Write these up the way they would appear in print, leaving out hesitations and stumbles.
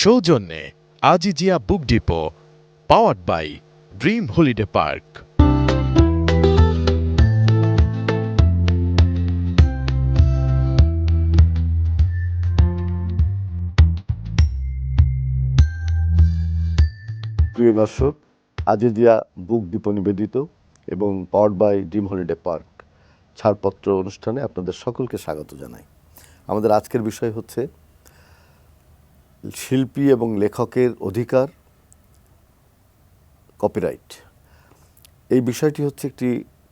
সৌজন্যে Azizia Book Depot, powered by Dream Holiday Park. প্রিয় দর্শক, আজিজিয়া বুক ডিপো নিবেদিত এবং powered by Dream Holiday Park ছাড়পত্র অনুষ্ঠানে আপনাদের সকলকে স্বাগত জানাই। আমাদের আজকের বিষয় হচ্ছে শিল্পী এবং লেখকের অধিকার, কপিরাইট। এই বিষয়টি হচ্ছে একটি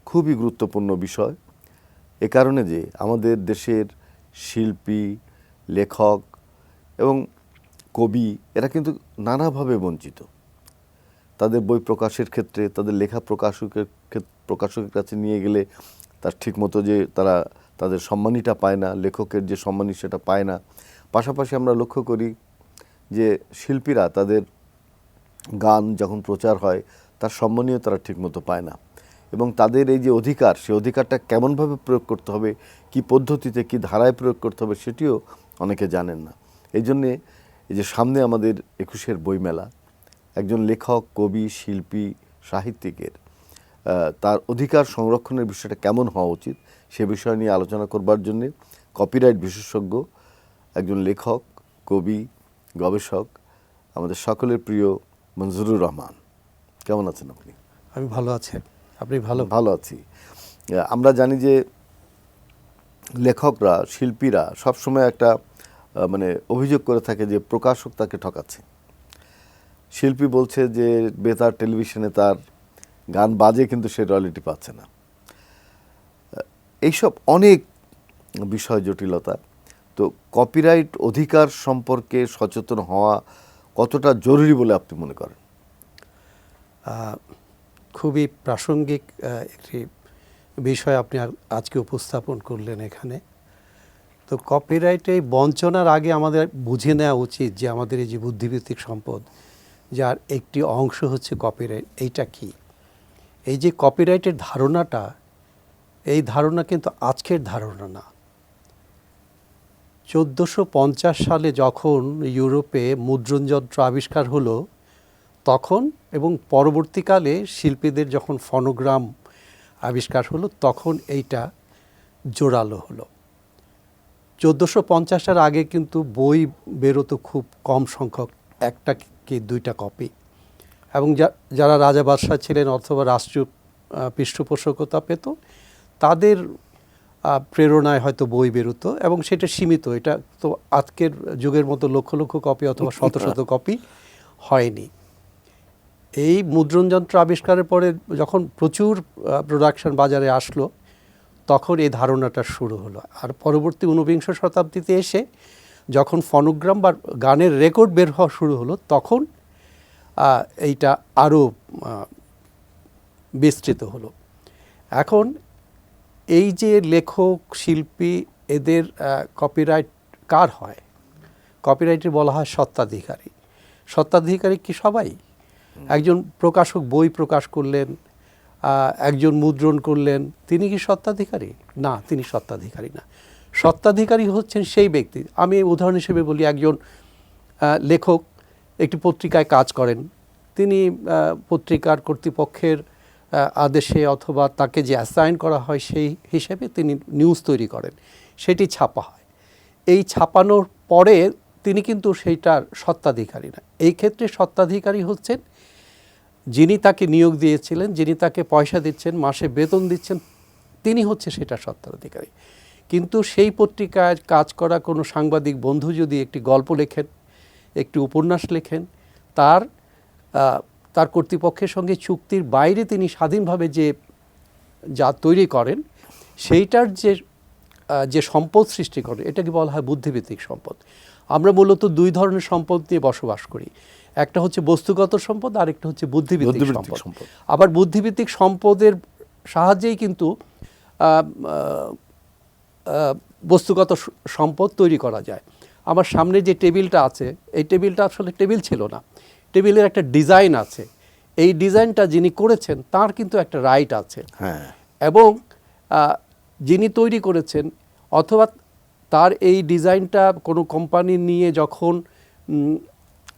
খুবই গুরুত্বপূর্ণ বিষয়, এ কারণে যে আমাদের দেশের শিল্পী, লেখক এবং কবি এরা কিন্তু নানাভাবে বঞ্চিত। তাদের বই প্রকাশের ক্ষেত্রে, তাদের লেখা প্রকাশকের কাছে নিয়ে গেলে তার ঠিকমতো যে তারা তাদের সম্মানীটা পায় না, লেখকের যে সম্মানী সেটা পায় না। পাশাপাশি আমরা লক্ষ্য করি যে শিল্পীরা তাদের গান যখন প্রচার হয় তার সম্মানীয় তারা ঠিকমতো পায় না, এবং তাদের এই যে অধিকার, সেই অধিকারটা কেমনভাবে প্রয়োগ করতে হবে, কি পদ্ধতিতে, কি ধারায় প্রয়োগ করতে হবে সেটিও অনেকে জানেন না। এই জন্যে এই যে সামনে আমাদের ২১শে বইমেলা, একজন লেখক, কবি, শিল্পী, সাহিত্যিকের তার অধিকার সংরক্ষণের বিষয়টা কেমন হওয়া উচিত সে বিষয় নিয়ে আলোচনা করবার জন্যে কপিরাইট বিশেষজ্ঞ, একজন লেখক, কবি, গবেষক, আমাদের সকলের প্রিয় মঞ্জুরুর রহমান। কেমন আছেন আপনি? আমি ভালো আছি। আপনি? ভালো আছি। আমরা জানি যে লেখকরা, শিল্পীরা সবসময় একটা অভিযোগ করে থাকে যে প্রকাশক তাকে ঠকাচ্ছে। শিল্পী বলছে যে বেতার টেলিভিশনে তার গান বাজে কিন্তু সে রয়্যালটি পাচ্ছে না। এইসব অনেক বিষয় জটিলতা। তো কপিরাইট অধিকার সম্পর্কে সচেতন হওয়া কতটা জরুরি বলে আপনি মনে করেন? খুবই প্রাসঙ্গিক একটি বিষয় আপনি আজকে উপস্থাপন করলেন এখানে। তো কপিরাইটে বঞ্চনার আগে আমাদের বুঝে নেওয়া উচিত যে আমাদের এই যে বুদ্ধিভিত্তিক সম্পদ, যার একটি অংশ হচ্ছে কপিরাইট, এইটা কি? এই যে কপিরাইটের ধারণাটা, এই ধারণা কিন্তু আজকের ধারণা না। ১৪৫০ সালে যখন ইউরোপে মুদ্রণযন্ত্র আবিষ্কার হলো তখন, এবং পরবর্তীকালে শিল্পীদের যখন ফনোগ্রাম আবিষ্কার হলো তখন এইটা জোরালো হলো। ১৪৫০-এর আগে কিন্তু বই বেরোতো খুব কম সংখ্যক, একটা কি দুইটা কপি, এবং যারা রাজা বাদশাহ ছিলেন অথবা রাষ্ট্রীয় পৃষ্ঠপোষকতা পেত তাদের প্রেরণায় হয়তো বই বেরোতো, এবং সেটা সীমিত। এটা তো আজকের যুগের মতো লক্ষ লক্ষ কপি অথবা শত শত কপি হয়নি। এই মুদ্রণযন্ত্র আবিষ্কারের পরে যখন প্রচুর প্রোডাকশন বাজারে আসলো তখন এই ধারণাটা শুরু হলো। আর পরবর্তী ঊনবিংশ শতাব্দীতে এসে যখন ফনোগ্রাম বা গানের রেকর্ড বের হওয়া শুরু হলো তখন এইটা আরও বিস্তৃত হলো। এখন এই যে লেখক, শিল্পী, এদের কপিরাইট কার হয়? কপিরাইটে বলা হয় স্বত্বাধিকারী। স্বত্বাধিকারী কি সবাই? একজন প্রকাশক বই প্রকাশ করলেন, একজন মুদ্রণ করলেন, তিনি কি স্বত্বাধিকারী? না, তিনি স্বত্বাধিকারী না। স্বত্বাধিকারী হচ্ছেন সেই ব্যক্তি, আমি উদাহরণ হিসেবে বলি, একজন লেখক একটি পত্রিকায় কাজ করেন, তিনি পত্রিকার কর্তৃপক্ষের আদেশে অথবা তাকে যে অ্যাসাইন করা হয় সেই হিসেবে তিনি নিউজ তৈরি করেন, সেটি ছাপা হয়। এই ছাপানোর পরে তিনি কিন্তু সেইটার স্বত্বাধিকারী না। এই ক্ষেত্রে স্বত্বাধিকারী হচ্ছেন যিনি তাকে নিয়োগ দিয়েছিলেন, যিনি তাকে পয়সা দিচ্ছেন, মাসে বেতন দিচ্ছেন, তিনি হচ্ছে সেটা স্বত্বাধিকারী। কিন্তু সেই পত্রিকায় কাজ করা কোনো সাংবাদিক বন্ধু যদি একটি গল্প লেখেন, একটি উপন্যাস লেখেন, তার কর্তৃপক্ষের সঙ্গে চুক্তির বাইরে তিনি স্বাধীনভাবে যা তৈরি করেন সেইটার যে সম্পদ সৃষ্টি করে, এটাকে বলা হয় বুদ্ধিভিত্তিক সম্পদ। আমরা মূলত দুই ধরনের সম্পদ নিয়ে বসবাস করি, একটা হচ্ছে বস্তুগত সম্পদ, আর একটা হচ্ছে বুদ্ধিভিত্তিক সম্পদ। আবার বুদ্ধিভিত্তিক সম্পদের সাহায্যেই কিন্তু বস্তুগত সম্পদ তৈরি করা যায়। আমার সামনে যে টেবিলটা আছে, এই টেবিলটা আসলে টেবিল ছিল না, টেবিলের একটা ডিজাইন আছে। এই ডিজাইনটা যিনি করেছেন তার কিন্তু একটা রাইট আছে, এবং যিনি তৈরি করেছেন অথবা তার এই ডিজাইনটা কোনো কোম্পানি নিয়ে যখন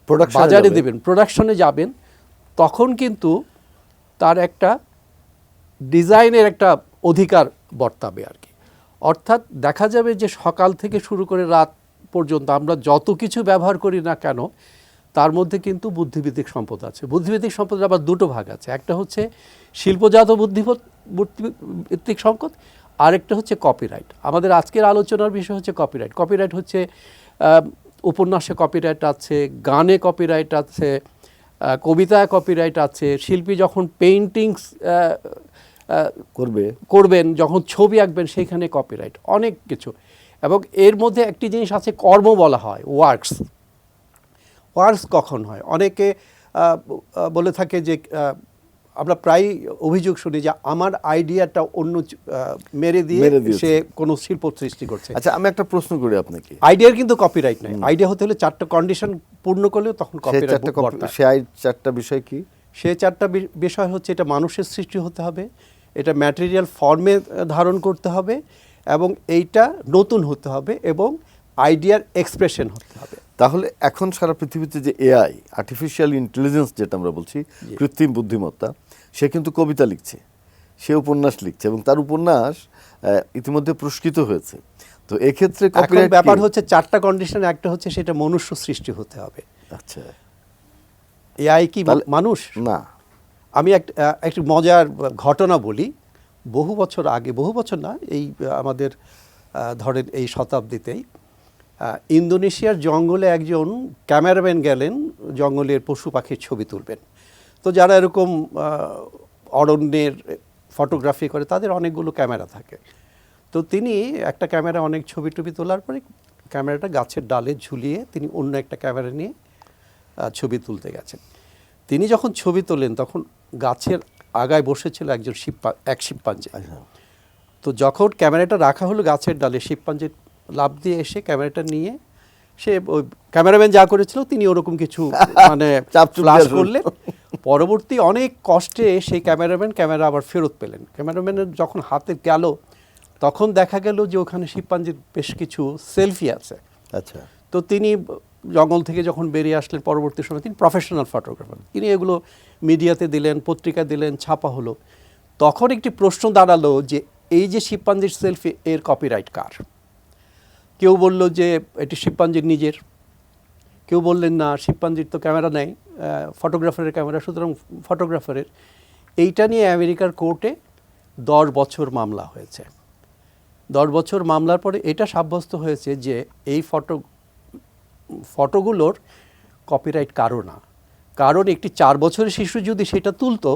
Production-এ বাজারে যাবে। দেবেন, প্রোডাকশনে যাবেন, তখন কিন্তু তার একটা ডিজাইনের একটা অধিকার বর্তাবে আর কি। অর্থাৎ দেখা যাবে যে সকাল থেকে শুরু করে রাত পর্যন্ত আমরা যত কিছু ব্যবহার করি না কেন, তার মধ্যে কিন্তু বুদ্ধিভিত্তিক সম্পদ আছে। বুদ্ধিভিত্তিক সম্পদের আবার দুটো ভাগ আছে, একটা হচ্ছে শিল্পজাত বুদ্ধিভিত্তিক সম্পদ, আরেকটা হচ্ছে কপিরাইট। আমাদের আজকের আলোচনার বিষয় হচ্ছে কপিরাইট। কপিরাইট হচ্ছে উপন্যাসে কপিরাইট আছে, গানে কপিরাইট আছে, কবিতায় কপিরাইট আছে, শিল্পী যখন পেইন্টিংস করবেন, যখন ছবি আঁকবেন, সেইখানে কপিরাইট, অনেক কিছু। এবং এর মধ্যে একটি জিনিস আছে, কর্ম বলা হয়, ওয়ার্কস। ওয়ার্কস কখন হয়? অনেকে বলে থাকে যে আমরা প্রায় অভিযোগ শুনি যে আমার আইডিয়াটা অন্য মেরে দিয়ে সে কোনো শিল্প সৃষ্টি করছে। আচ্ছা, আমি একটা প্রশ্ন করি আপনাকে। আইডিয়ার কিন্তু কপিরাইট নাই। আইডিয়া হতে হলে 4টা কন্ডিশন পূর্ণ করলেও তখন কপিরাইট বর্তায়। সেই 4টা বিষয় কি? সেই 4টা বিষয় হচ্ছে, এটা মানুষের সৃষ্টি হতে হবে, এটা ম্যাটেরিয়াল ফর্মে ধারণ করতে হবে, এবং এইটা নতুন হতে হবে, এবং আইডিয়ার এক্সপ্রেশন হতে হবে। তাহলে এখন সারা পৃথিবীতে যে এআই, আর্টিফিশিয়াল ইন্টেলিজেন্স যেটা আমরা বলছি, কৃত্রিম বুদ্ধিমত্তা, সে কিন্তু কবিতা লিখছে, সে উপন্যাস লিখছে, এবং তার উপন্যাস ইতিমধ্যে পুরস্কৃত হয়েছে। তো এক্ষেত্রে কপিরাইট ব্যাপার হচ্ছে 4টা কন্ডিশন, একটা হচ্ছে সেটা মনুষ্য সৃষ্টি হতে হবে। আচ্ছা, এআই কি মানুষ? না। আমি একটি মজার ঘটনা বলি। বহু বছর আগে, বহু বছর না, এই আমাদের ধরেন এই শতাব্দীতেই ইন্দোনেশিয়ার জঙ্গলে একজন ক্যামেরাম্যান গেলেন জঙ্গলের পশু পাখির ছবি তুলবেন। তো যারা এরকম অরণ্যের ফটোগ্রাফি করে, তাদের অনেকগুলো ক্যামেরা থাকে। তো তিনি একটা ক্যামেরা অনেক ছবি টবি তোলার পরে ক্যামেরাটা গাছের ডালে ঝুলিয়ে তিনি অন্য একটা ক্যামেরা নিয়ে ছবি তুলতে গেছেন। তিনি যখন ছবি তোলেন, তখন গাছের আগায় বসেছিল এক শিম্পাঞ্জি। তো যখন ক্যামেরাটা রাখা হলো গাছের ডালে, শিম্পাঞ্জি লাফ দিয়ে এসে ক্যামেরাটা নিয়ে, সে ওই ক্যামেরাম্যান যা করেছিল তিনি ওরকম কিছু মানে ফ্লাশ করলেন। পরবর্তী অনেক কষ্টে সেই ক্যামেরা আবার ফেরত পেলেন। ক্যামেরাম্যানের যখন হাতে গেল, তখন দেখা গেল যে ওখানে শিম্পাঞ্জির বেশ কিছু সেলফি আছে। আচ্ছা। তো তিনি জঙ্গল থেকে যখন বেরিয়ে আসলেন, পরবর্তী সময় তিনি প্রফেশনাল ফটোগ্রাফার, তিনি এগুলো মিডিয়াতে দিলেন, পত্রিকা দিলেন, ছাপা হলো। তখন একটি প্রশ্ন দাঁড়ালো যে এই যে শিম্পাঞ্জির সেলফি, এর কপিরাইট কার? কেউ বলল যে এটি শিম্পাঞ্জির নিজের, কেউ বললেন না, শিম্পাঞ্জির তো ক্যামেরা নেই, ফটোগ্রাফারের ক্যামেরা, সুতরাং ফটোগ্রাফারের। এইটা নিয়ে আমেরিকার কোর্টে 10 বছর মামলা হয়েছে। 10 বছর মামলার পরে এটা সাব্যস্ত হয়েছে যে এই ফটোগুলোর কপিরাইট কারো না। কারণ একটি 4 বছরের শিশু যদি সেটা তুলতো,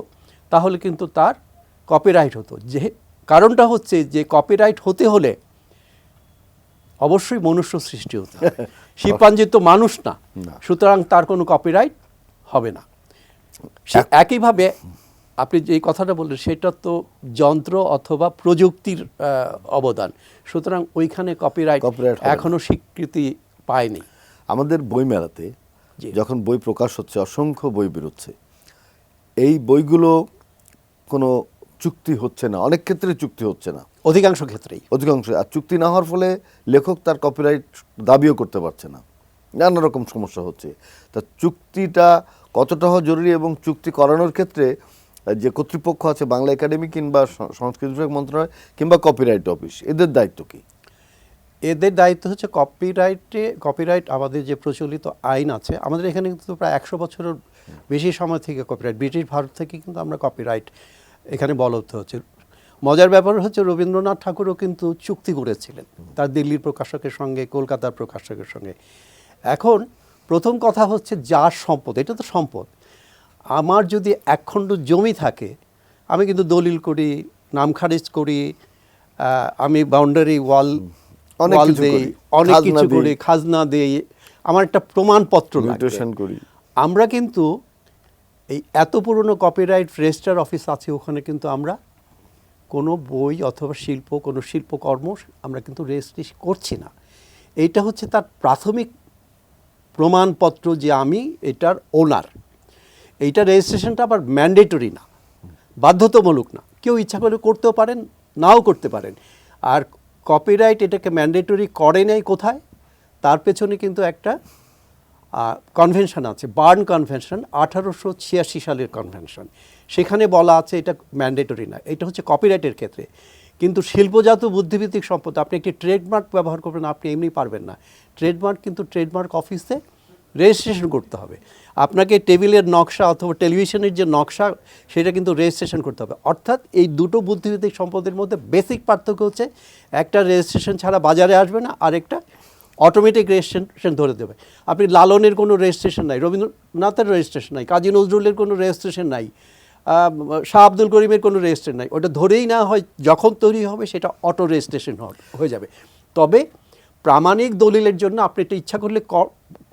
তাহলে কিন্তু তার কপিরাইট হতো। যে কারণটা হচ্ছে যে কপিরাইট হতে হলে অবশ্যই মনুষ্য সৃষ্টি হতে হবে। শিম্পাঞ্জি তো মানুষ না, সুতরাং তার কোনো কপিরাইট হবে না। একইভাবে আপনি যে কথাটা বললেন, সেটা তো যন্ত্র অথবা প্রযুক্তির অবদান, সুতরাং ওইখানে কপিরাইট এখনো স্বীকৃতি পায়নি। আমাদের বইমেলাতে যখন বই প্রকাশ হচ্ছে, অসংখ্য বই বেরোচ্ছে, এই বইগুলো কোনো চুক্তি হচ্ছে না, অনেক ক্ষেত্রে চুক্তি হচ্ছে না, অধিকাংশ ক্ষেত্রেই। আর চুক্তি না হওয়ার ফলে লেখক তার কপিরাইট দাবিও করতে পারছে না, নানা রকম সমস্যা হচ্ছে। তা চুক্তিটা কতটা হওয়া জরুরি, এবং চুক্তি করানোর ক্ষেত্রে যে কর্তৃপক্ষ আছে, বাংলা একাডেমি কিংবা সংস্কৃতি বিভাগ মন্ত্রণালয় কিংবা কপিরাইট অফিস, এদের দায়িত্ব কি? এদের দায়িত্ব হচ্ছে কপিরাইট আমাদের যে প্রচলিত আইন আছে, আমাদের এখানে কিন্তু প্রায় 100 বছরের বেশি সময় থেকে কপিরাইট, ব্রিটিশ ভারত থেকে কিন্তু আমরা কপিরাইট এখানে বলতে হচ্ছে। মজার ব্যাপার হচ্ছে, রবীন্দ্রনাথ ঠাকুরও কিন্তু চুক্তি করেছিলেন তার দিল্লির প্রকাশকের সঙ্গে, কলকাতার প্রকাশকের সঙ্গে। এখন প্রথম কথা হচ্ছে যার সম্পদ, এটা তো সম্পদ। আমার যদি 1 খণ্ড জমি থাকে, আমি কিন্তু দলিল করি, নাম খারিজ করি, আমি বাউন্ডারি ওয়াল দেই, অনেক কিছু করি, খাজনা দেই, আমার একটা প্রমাণপত্র লাগবে। আমরা কিন্তু এই এত পুরনো কপিরাইট রেজিস্ট্রার অফিস আছে, ওখানে কিন্তু আমরা কোনো বই অথবা কোনো শিল্পকর্ম আমরা কিন্তু রেজিস্ট্রি করছি না। এইটা হচ্ছে তার প্রাথমিক প্রমাণপত্র যে আমি এটার ওনার। এইটা রেজিস্ট্রেশনটা আবার ম্যান্ডেটরি না, বাধ্যতামূলক না, কেউ ইচ্ছা করে করতেও পারেন, নাও করতে পারেন। আর কপিরাইট এটাকে ম্যান্ডেটরি করে নেই কোথায়? তার পেছনে কিন্তু একটা কনভেনশন আছে, বার্ন কনভেনশন, 1886 সালের কনভেনশন। সেখানে বলা আছে এটা ম্যান্ডেটরি না, এটা হচ্ছে কপিরাইটের ক্ষেত্রে। কিন্তু শিল্পজাত বুদ্ধিভিত্তিক সম্পদ, আপনি একটি ট্রেডমার্ক ব্যবহার করবেন, আপনি এমনি পারবেন না। ট্রেডমার্ক কিন্তু ট্রেডমার্ক অফিসে রেজিস্ট্রেশন করতে হবে। আপনাকে টেবিলের নকশা অথবা টেলিভিশনের যে নকশা সেটা কিন্তু রেজিস্ট্রেশন করতে হবে। অর্থাৎ এই দুটো বুদ্ধিভিত্তিক সম্পদের মধ্যে বেসিক পার্থক্য হচ্ছে একটা রেজিস্ট্রেশন ছাড়া বাজারে আসবে না, আরেকটা অটোমেটিক রেজিস্ট্রেশন ধরে দেবে। আপনি লালনের কোনো রেজিস্ট্রেশন নাই, রবীন্দ্রনাথের রেজিস্ট্রেশন নাই, কাজী নজরুলের কোনো রেজিস্ট্রেশন নাই, শাহ আব্দুল করিমের কোনো রেজিস্ট্রেশন নাই। ওটা ধরেই না হয় যখন তৈরি হবে সেটা অটো রেজিস্ট্রেশন হয়ে যাবে। তবে প্রামাণিক দলিলের জন্য আপনি এটা ইচ্ছা করলে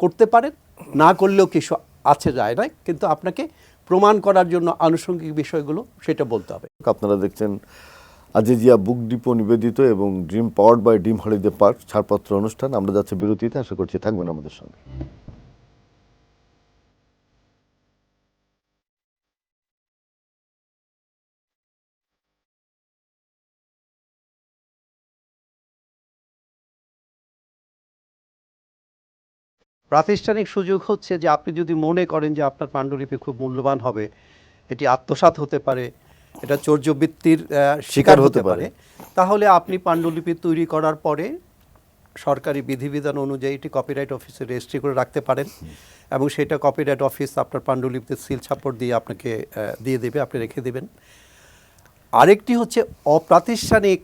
করতে পারেন, না করলেও কিছু আছে যায় না, কিন্তু আপনাকে প্রমাণ করার জন্য আনুষঙ্গিক বিষয়গুলো সেটা বলতে হবে। আপনারা দেখছেন আজিজিয়া বুক ডিপো নিবেদিত এবং Dream powered by Dream Holiday Park ছাড়পত্র অনুষ্ঠান। আমরা যাচ্ছি বিরতিতে, আশা করছি থাকবেন আমাদের সঙ্গে। প্রাতিষ্ঠানিক সুযোগ হচ্ছে যে আপনি যদি মনে করেন যে আপনার পাণ্ডুলিপি খুব মূল্যবান হবে, এটি আত্মসাৎ হতে পারে, এটা চৌর্যবৃত্তির শিকার হতে পারে, তাহলে আপনি পাণ্ডুলিপি তৈরি করার পরে সরকারি বিধিবিধান অনুযায়ী এটি কপিরাইট অফিসে রেজিস্ট্রি করে রাখতে পারেন এবং সেটা কপিরাইট অফিস আপনার পাণ্ডুলিপিতে সিল ছাপড় দিয়ে আপনাকে দিয়ে দেবে, আপনি রেখে দেবেন। আরেকটি হচ্ছে অপ্রাতিষ্ঠানিক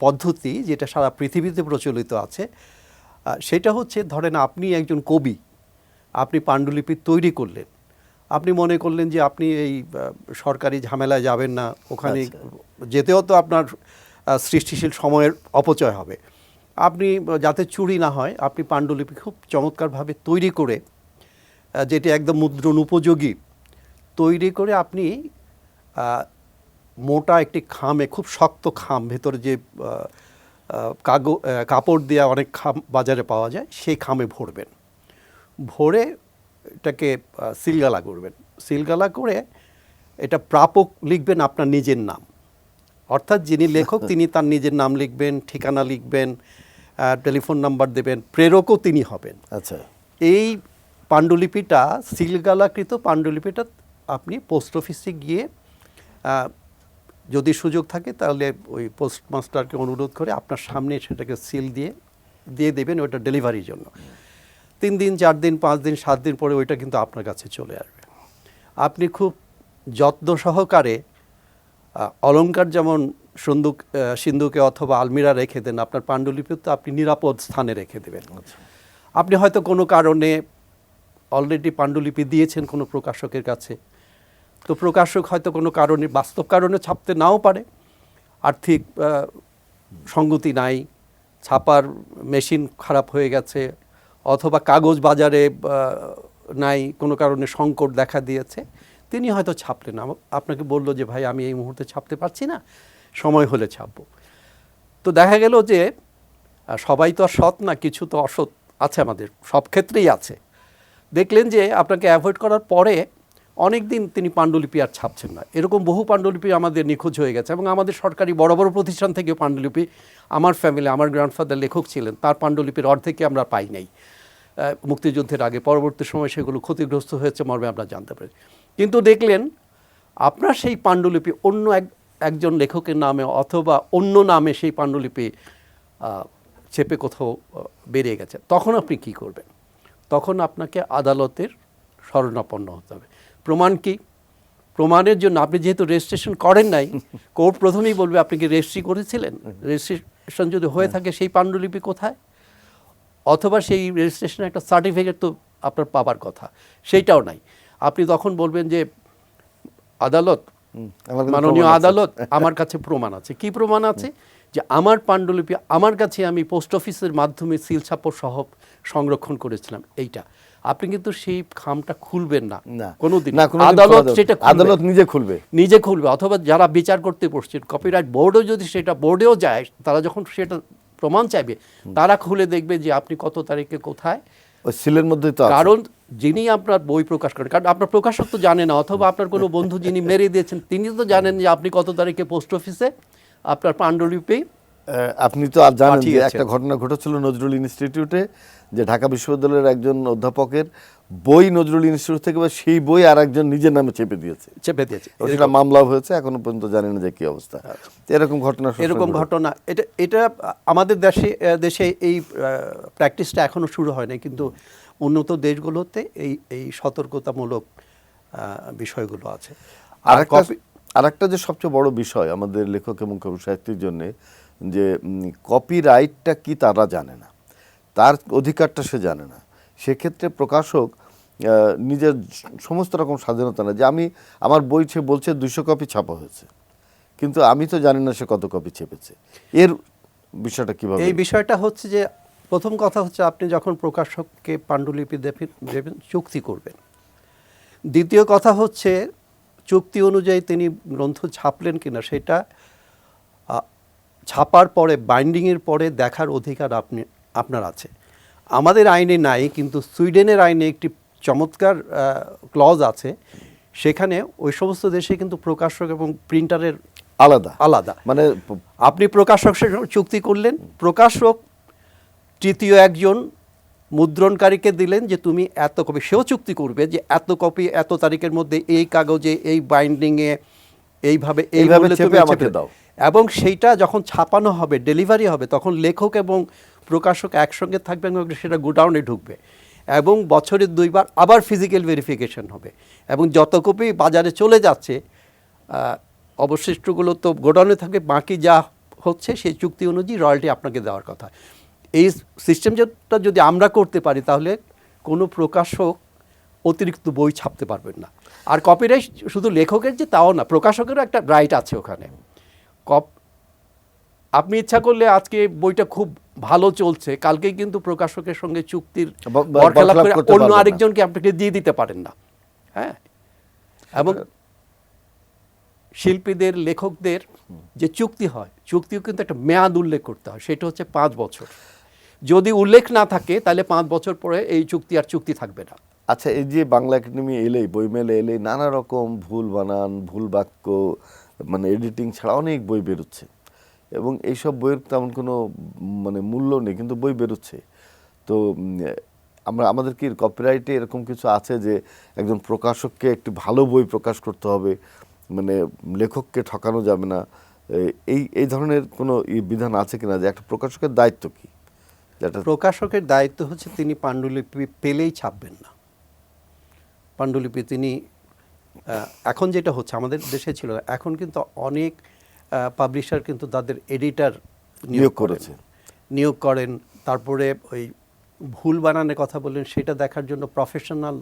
পদ্ধতি, যেটা সারা পৃথিবীতে প্রচলিত আছে। সেটা হচ্ছে, ধরেন আপনি একজন কবি, আপনি পাণ্ডুলিপি তৈরি করলেন, আপনি মনে করলেন যে আপনি এই সরকারি ঝামেলায় যাবেন না, ওখানে যেতেও তো আপনার সৃষ্টিশীল সময়ের অপচয় হবে। আপনি যাতে চুরি না হয়, আপনি পাণ্ডুলিপি খুব চমৎকারভাবে তৈরি করে, যেটি একদম মুদ্রণ উপযোগী তৈরি করে, আপনি মোটা একটি খামে, খুব শক্ত খাম, ভেতরে যে কাপড় দেওয়া অনেক খাম বাজারে পাওয়া যায়, সেই খামে ভরবেন। ভরে এটাকে সিলগালা করবেন। সিলগালা করে এটা প্রাপক লিখবেন আপনার নিজের নাম, অর্থাৎ যিনি লেখক তিনি তার নিজের নাম লিখবেন, ঠিকানা লিখবেন, টেলিফোন নাম্বার দেবেন, প্রেরকও তিনি হবেন। আচ্ছা, এই পাণ্ডুলিপিটা, সিলগালাকৃত পাণ্ডুলিপিটা আপনি পোস্ট অফিসে গিয়ে, যদি সুযোগ থাকে তাহলে ওই পোস্টমাস্টারকে অনুরোধ করে আপনার সামনে সেটাকে সিল দিয়ে দেবেন ওইটা ডেলিভারির জন্য। 3 দিন 4 দিন 5 দিন 7 দিন পরে ওইটা কিন্তু আপনার কাছে চলে আসবে। আপনি খুব যত্ন সহকারে অলংকার যেমন সিন্ধুকে অথবা আলমিরা রেখে দেন, আপনার পাণ্ডুলিপি তো আপনি নিরাপদ স্থানে রেখে দেবেন। আপনি হয়তো কোনো কারণে অলরেডি পাণ্ডুলিপি দিয়েছেন কোনো প্রকাশকের কাছে, তো প্রকাশক হয়তো কোনো কারণে, বাস্তব কারণে ছাপতে নাও পারে, আর্থিক সঙ্গতি নাই, ছাপার মেশিন খারাপ হয়ে গেছে, অথবা কাগজ বাজারে নাই, কোনো কারণে সংকট দেখা দিয়েছে, তিনি হয়তো ছাপলেন না, আপনাকে বললো যে ভাই আমি এই মুহূর্তে ছাপতে পারছি না, সময় হলে ছাপবো। তো দেখা গেল যে সবাই তো আর সৎ না, কিছু তো অসৎ আছে, আমাদের সব ক্ষেত্রেই আছে। দেখলেন যে আপনাকে অ্যাভয়েড করার পরে অনেক দিন তিনি পাণ্ডুলিপি আর ছাপছেন না। এরকম বহু পাণ্ডুলিপি আমাদের নিখোঁজ হয়ে গেছে এবং আমাদের সরকারি বড় বড় প্রতিষ্ঠান থেকে পাণ্ডুলিপি, আমার ফ্যামিলি, আমার গ্র্যান্ডফাদার লেখক ছিলেন, তার পাণ্ডুলিপির অর্ধেকই আমরা পাই নাই মুক্তিযুদ্ধের আগে। পরবর্তী সময় সেগুলো ক্ষতিগ্রস্ত হয়েছে মর্মে আমরা জানতে পারি। কিন্তু দেখলেন আপনার সেই পাণ্ডুলিপি অন্য একজন লেখকের নামে অথবা অন্য নামে সেই পাণ্ডুলিপি চেপে কোথাও বেরিয়ে গেছে, তখন আপনি কি করবেন? তখন আপনাকে আদালতের শরণাপন্ন হতে হবে। প্রমাণ কি? প্রমাণের জন্য আপনি যেহেতু রেজিস্ট্রেশন করেন নাই, কোর্ট প্রথমেই বলবে আপনি কি রেজিস্ট্রি করেছিলেন, রেজিস্ট্রেশন যদি হয়ে থাকে সেই পাণ্ডুলিপি কোথায়, অথবা সেই রেজিস্ট্রেশনের একটা সার্টিফিকেট তো আপনার পাবার কথা, সেইটাও নাই। আপনি তখন বলবেন যে আদালত, মাননীয় আদালত, আমার কাছে প্রমাণ আছে। কি প্রমাণ আছে? যে আমার পাণ্ডুলিপি আমার কাছে আমি পোস্ট অফিসের মাধ্যমে সিল ছাপড় সহ সংরক্ষণ করেছিলাম। এইটা আপনি কিন্তু সেই খামটা খুলবেন না কোনোদিন, আদালত সেটা আদালত নিজে খুলবে, অথবা যারা বিচার করতে বসছেন কপিরাইট বোর্ডও যদি সেটা বোর্ডেও যায়, তারা যখন সেটা প্রমাণ চাইবে তারা খুলে দেখবে যে আপনি কত তারিখে কোথায়, ওই সিলের মধ্যে তো। কারণ যিনি আপনার বই প্রকাশ করেন, কারণ আপনার প্রকাশক তো জানে না, অথবা আপনার কোনো বন্ধু যিনি মেরে দিয়েছেন তিনি তো জানেন যে আপনি কত তারিখে পোস্ট অফিসে আপনার পাণ্ডুলিপি। আপনি তো আর জানেন যে একটা ঘটনা ঘটেছিল নজরুল ইনস্টিটিউটে, যে ঢাকা বিশ্ববিদ্যালয়ের একজন অধ্যাপকের বই নজরুল ইনস্টিটিউট থেকে বা সেই বই আর একজন নিজের নামে চেপে দিয়েছে, সেটা মামলা হয়েছে, এখনো পর্যন্ত জানি না যে কি অবস্থা। এরকম ঘটনা এরকম ঘটনা এটা আমাদের দেশে এই প্র্যাকটিসটা এখনো শুরু হয় নাই, কিন্তু উন্নত দেশগুলোতে এই সতর্কতামূলক বিষয়গুলো আছে। আর একটা যে সবচেয়ে বড় বিষয় আমাদের লেখক এবং কবি সাহিত্যিক জন্য, যে কপিরাইটটা কি তারা জানে না, তার অধিকারটা সে জানে না। সেক্ষেত্রে প্রকাশক নিজের সমস্ত রকম স্বাধীনতা না, যে আমার বই সে বলছে 200 কপি ছাপা হয়েছে, কিন্তু আমি তো জানি না সে কত কপি ছেপেছে। এর বিষয়টা কিভাবে? এই বিষয়টা হচ্ছে যে প্রথম কথা হচ্ছে আপনি যখন প্রকাশককে পাণ্ডুলিপি দেবেন চুক্তি করবেন। দ্বিতীয় কথা হচ্ছে চুক্তি অনুযায়ী তিনি গ্রন্থ ছাপলেন কিনা সেটা ছাপার পরে, বাইন্ডিংয়ের পরে দেখার অধিকার আপনার আছে। আমাদের আইনে নাই, কিন্তু সুইডেনের আইনে একটি চমৎকার ক্লজ আছে, সেখানে ওই সমস্ত দেশে কিন্তু প্রকাশক এবং প্রিন্টারের আলাদা। মানে আপনি প্রকাশকের সঙ্গে চুক্তি করলেন, প্রকাশক তৃতীয় একজন মুদ্রণকারীকে দিলেন যে তুমি এত কপি, সেও চুক্তি করবে যে এত কপি এত তারিখের মধ্যে এই কাগজে এই বাইন্ডিংয়ে এইভাবে চেপে আমাকে দাও। এবং সেইটা যখন ছাপানো হবে, ডেলিভারি হবে, তখন লেখক এবং প্রকাশক একসঙ্গে থাকবে এবং সেটা গোডাউনে ঢুকবে এবং বছরে 2 বার আবার ফিজিক্যাল ভেরিফিকেশন হবে, এবং যত কপি বাজারে চলে যাচ্ছে অবশিষ্টগুলো তো গোডাউনে থাকবে, বাকি যা হচ্ছে সেই চুক্তি অনুযায়ী রয়্যালটি আপনাকে দেওয়ার কথা। এই সিস্টেমটা যদি আমরা করতে পারি তাহলে কোনো প্রকাশক অতিরিক্ত বই ছাপতে পারবেন না। আর কপিরাইট শুধু লেখকের যে তাও না, প্রকাশকেরও একটা রাইট আছে ওখানে। আপনি ইচ্ছা করলে আজকে বইটা খুব ভালো চলছে, কালকেই কিন্তু প্রকাশকের সঙ্গে চুক্তির বরখেলাপ করে অন্য আরেকজনকে আপনাকে দিয়ে দিতে পারেন না। হ্যাঁ, এবং শিল্পীদের লেখকদের যে চুক্তি হয়, চুক্তিও কিন্তু একটা মেয়াদ উল্লেখ করতে হয়, সেটা হচ্ছে 5 বছর। যদি উল্লেখ না থাকে তাহলে 5 বছর পরে এই চুক্তি আর চুক্তি থাকবে না। আচ্ছা, এই যে বাংলা একাডেমি এলেই, বইমেলে এলেই নানা রকম ভুল বানান, ভুল বাক্য, মানে এডিটিং ছাড়া অনেক বই বেরোচ্ছে, এবং এইসব বইয়ের তেমন কোনো মানে মূল্য নেই, কিন্তু বই বেরোচ্ছে। তো আমাদের কি কপিরাইটে এরকম কিছু আছে যে একজন প্রকাশককে একটি ভালো বই প্রকাশ করতে হবে, মানে লেখককে ঠকানো যাবে না, এই ধরনের কোনো বিধান আছে কিনা, যে একটা প্রকাশকের দায়িত্ব কি? প্রকাশকের দায়িত্ব হচ্ছে তিনি পাণ্ডুলিপি পেলেই ছাপবেন না। পাণ্ডুলিপি তিনি এখন যেটা হচ্ছে আমাদের দেশে ছিল, এখন কিন্তু অনেক পাবলিশার কিন্তু তাদের এডিটর নিয়োগ করেন। তারপরে ওই ভুল বানানের কথা বললেন, সেটা দেখার জন্য প্রফেশনাল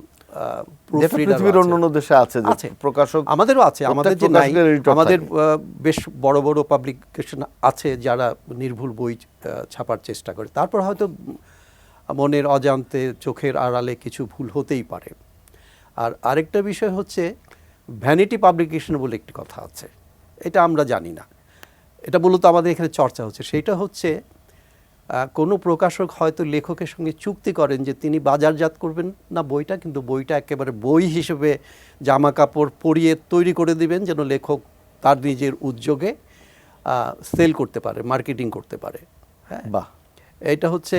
পৃথিবীর অন্যান্য দেশে আছে প্রকাশক, আমাদেরও আছে, আমাদের যে নাই, আমাদের বেশ বড় বড় পাবলিকেশন আছে যারা নির্ভুল বই ছাপার চেষ্টা করে। তারপর হয়তো মনের অজান্তে চোখের আড়ালে কিছু ভুল হতেই পারে। আর আরেকটা বিষয় হচ্ছে ভ্যানিটি পাবলিকেশন বলে একটি কথা আছে, এটা আমরা জানি না, এটা মূলত আমাদের এখানে চর্চা হচ্ছে। সেইটা হচ্ছে কোনো প্রকাশক হয়তো লেখকের সঙ্গে চুক্তি করেন যে তিনি বাজারজাত করবেন না বইটা, কিন্তু বইটা একেবারে বই হিসেবে জামা কাপড় পরিয়ে তৈরি করে দিবেন যেন লেখক তার নিজের উদ্যোগে সেল করতে পারে, মার্কেটিং করতে পারে। হ্যাঁ, বাহ, এটা হচ্ছে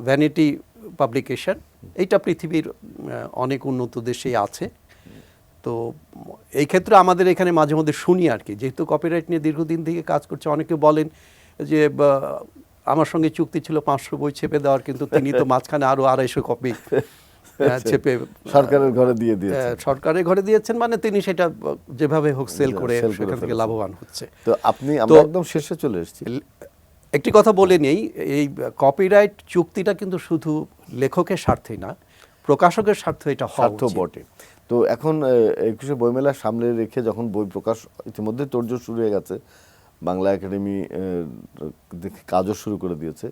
ভ্যানিটি পাবলিকেশন। এইটা পৃথিবীর অনেক উন্নত দেশেই আছে। তো এই ক্ষেত্রে আমাদের এখানে মাঝে মধ্যে শুনি আর কি, যেহেতু কপিরাইট নিয়ে দীর্ঘদিন থেকে কাজ করছে, অনেকে বলেন যে আমার সঙ্গে চুক্তি ছিল 500 বই ছেপে দেওয়ার, কিন্তু তিনি তো মাঝখানে আরো 250 কপি ছেপে সরকারের ঘরে দিয়েছেন, মানে তিনি সেটা যেভাবে হোক সেল করে সেখান থেকে লাভবান হচ্ছে। তো আমরা একদম শেষে চলে এসেছি। একটি কথা বলে নেই, এই কপিরাইট চুক্তিটা কিন্তু শুধু লেখকের স্বার্থেই না, প্রকাশকের স্বার্থে এটা স্বার্থ বটে। তো এখন 21শে বইমেলার সামনে রেখে যখন বই প্রকাশ ইতিমধ্যে তোড়জোড় শুরু হয়ে গেছে, বাংলা একাডেমি কাজও শুরু করে দিয়েছে,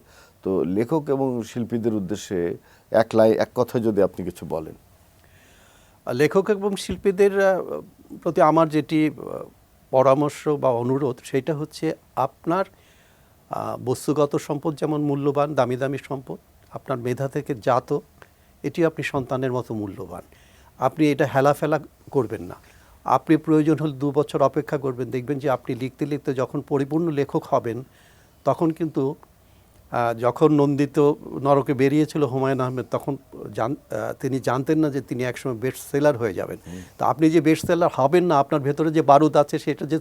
তো লেখক এবং শিল্পীদের উদ্দেশ্যে এক কথায় যদি আপনি কিছু বলেন। লেখক এবং শিল্পীদের প্রতি আমার যেটি পরামর্শ বা অনুরোধ, সেটা হচ্ছে আপনার বস্তুগত সম্পদ যেমন মূল্যবান, দামি দামি সম্পদ, আপনার মেধা থেকে জাত, এটি আপনি সন্তানের মতো মূল্যবান। আপনি এটা হেলাফেলা করবেন না। আপনি প্রয়োজন হলে 2 বছর অপেক্ষা করবেন, দেখবেন যে আপনি লিখতে লিখতে যখন পরিপূর্ণ লেখক হবেন তখন কিন্তু যখন নন্দিত নরকে বেরিয়েছিল হুমায়ুন আহমেদ, তখন তিনি জানতেন না যে তিনি একসময় বেস্ট সেলার হয়ে যাবেন। তো আপনি যে বেস্ট সেলার হবেন না, আপনার ভেতরে যে বারুদ আছে সেটা যে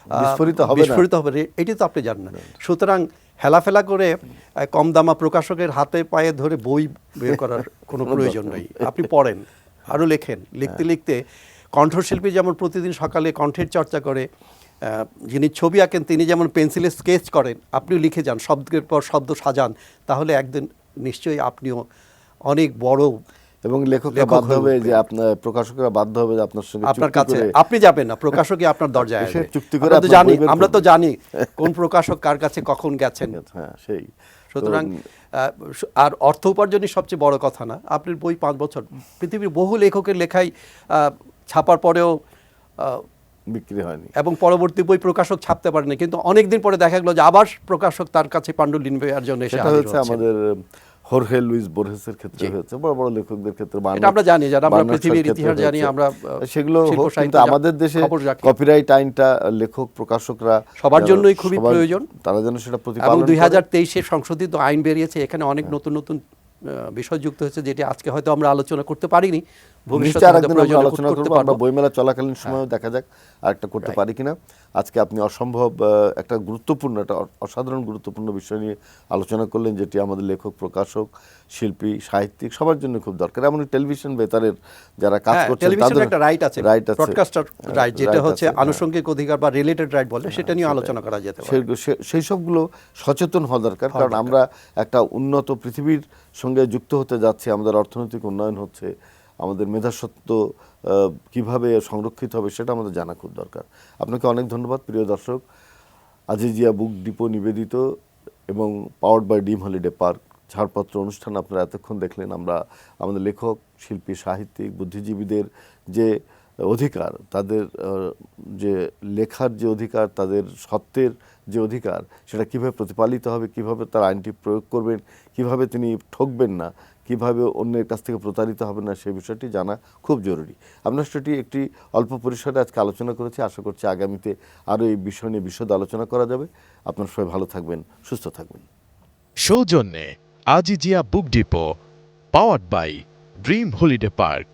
বিস্ফোরিত হবে এটি তো আপনি জানেন না। সুতরাং হেলাফেলা করে কম দামা প্রকাশকের হাতে পায়ে ধরে বই বের করার কোনো প্রয়োজন নেই। আপনি পড়েন, আরও লেখেন, লিখতে লিখতে কণ্ঠশিল্পী যেমন প্রতিদিন সকালে কণ্ঠের চর্চা করে, যিনি ছবি আঁকেন তিনি যেমন পেন্সিলে স্কেচ করেন, আপনিও লিখে যান, শব্দের পর শব্দ সাজান, তাহলে একদিন নিশ্চয়ই আপনিও অনেক বড় এবং লেখকরা বাধ্য হবে যে আপনার প্রকাশকরা বাধ্য হবে যে আপনার সঙ্গে আপনার কাছে, আপনি যাবেন না, প্রকাশকই আপনার দরজায় আসবে। চুক্তি করে আমরা তো জানি কোন প্রকাশক কার কাছে কখন গেছেন। হ্যাঁ, সেই সুতরাং আর অর্থ উপার্জনই সবচেয়ে বড় কথা না। আপনার বই 5 বছর, পৃথিবীর বহু লেখকের লেখাই ছাপার পরেও বিক্রি হয়নি এবং পরবর্তী বই প্রকাশক ছাপতে পারেনি, কিন্তু অনেক দিন পরে দেখা গেল যে আবার প্রকাশক তার কাছে পাণ্ডুলিপি নেওয়ার জন্য এসে হাজির হচ্ছে। আমাদের হোর্হে লুইস বোর্হেসের ক্ষেত্রে হয়েছে, বড় বড় লেখকদের ক্ষেত্রে। এটা আমরা জানি, যারা আমরা পৃথিবীর ইতিহাস জানি, আমরা সেগুলো। কিন্তু আমাদের দেশে কপিরাইট আইনটা লেখক প্রকাশকরা সবার জন্যই খুবই প্রয়োজন, তারা যেন সেটা প্রতিপালন করে। 2023-এ সংশোধিত আইন বেরিয়েছে, এখানে অনেক নতুন নতুন বিষয় যুক্ত হয়েছে, যেটি আজকে হয়তো আমরা আলোচনা করতে পারিনি, ভবিষ্যতে আলোচনা করব। আমরা বইমেলা চলাকালীন সময় দেখা যাক আরেকটা করতে পারি কিনা। আজকে আপনি অসম্ভব একটা গুরুত্বপূর্ণ, একটা অসাধারণ গুরুত্বপূর্ণ বিষয় নিয়ে আলোচনা করলেন, যেটি আমাদের লেখক, প্রকাশক, শিল্পী, সাহিত্যিক সবার জন্য খুব দরকার। এমন টেলিভিশন বেতারের যারা কাজ করছেন তাদের একটা রাইট আছে, ব্রডকাস্টার রাইট, যেটা হচ্ছে আনুষঙ্গিক অধিকার বা রিলেটেড রাইট বলে, সেটা নিয়ে আলোচনা করা যেতে পারে। সেই সবগুলো সচেতন হওয়া দরকার, কারণ আমরা একটা উন্নত পৃথিবীর সঙ্গে যুক্ত হতে যাচ্ছি। আমাদের অর্থনৈতিক উন্নয়ন হচ্ছে, আমাদের মেধাস্বত্ব কিভাবে সংরক্ষিত হবে সেটা আমাদের জানা খুব দরকার। আপনাকে অনেক ধন্যবাদ প্রিয় দর্শক। আজিজিয়া বুক ডিপো নিবেদিত এবং powered by Dream Holiday Park ছাড়পত্র অনুষ্ঠান আপনারা এতক্ষণ দেখলেন। আমরা আমাদের লেখক, শিল্পী, সাহিত্যিক, বুদ্ধিজীবীদের যে অধিকার, তাদের যে লেখার যে অধিকার, তাদের সত্ত্বের যে অধিকার, সেটা কীভাবে প্রতিপালিত হবে, কিভাবে তার আইনটি প্রয়োগ করবেন, কিভাবে তিনি ঠকবেন না, কিভাবে অন্যের কাছ থেকে প্রতারিত হবে না, সেই বিষয়টি জানা খুব জরুরি। আমরা সেটি একটি অল্প পরিসরে আজকে আলোচনা করেছি। আশা করছি আগামীতে আরও এই বিষয় নিয়ে বিশদ আলোচনা করা যাবে। আপনারা সবাই ভালো থাকবেন, সুস্থ থাকবেন। সৌজন্যে Azizia Book Depot, powered by Dream Holiday park.